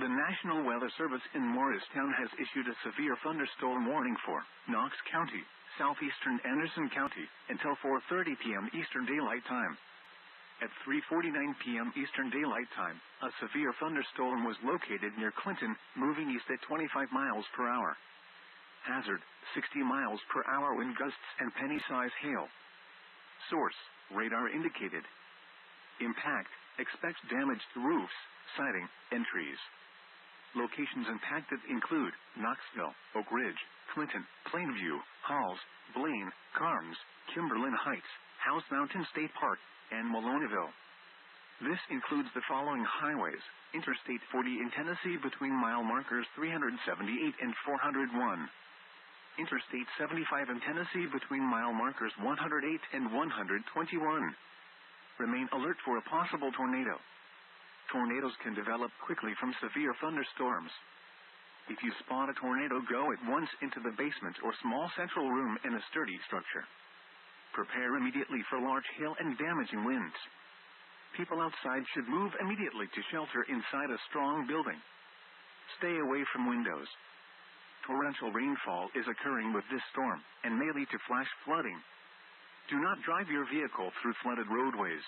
The National Weather Service in Morristown has issued a severe thunderstorm warning for Knox County, Southeastern Anderson County, until 4:30 p.m. Eastern Daylight Time. At 3:49 p.m. Eastern Daylight Time, a severe thunderstorm was located near Clinton, moving east at 25 miles per hour. Hazard, 60 miles per hour wind gusts and penny-size hail. Source, radar indicated. Impact, expect damage to roofs, siding, and trees. Locations impacted include Knoxville, Oak Ridge, Clinton, Plainview, Halls, Blaine, Karns, Kimberlin Heights, House Mountain State Park, and Maloneyville. This includes the following highways: Interstate 40 in Tennessee between mile markers 378 and 401. Interstate 75 in Tennessee between mile markers 108 and 121. Remain alert for a possible tornado. Tornadoes can develop quickly from severe thunderstorms. If you spot a tornado, go at once into the basement or small central room in a sturdy structure. Prepare immediately for large hail and damaging winds. People outside should move immediately to shelter inside a strong building. Stay away from windows. Torrential rainfall is occurring with this storm and may lead to flash flooding. Do not drive your vehicle through flooded roadways.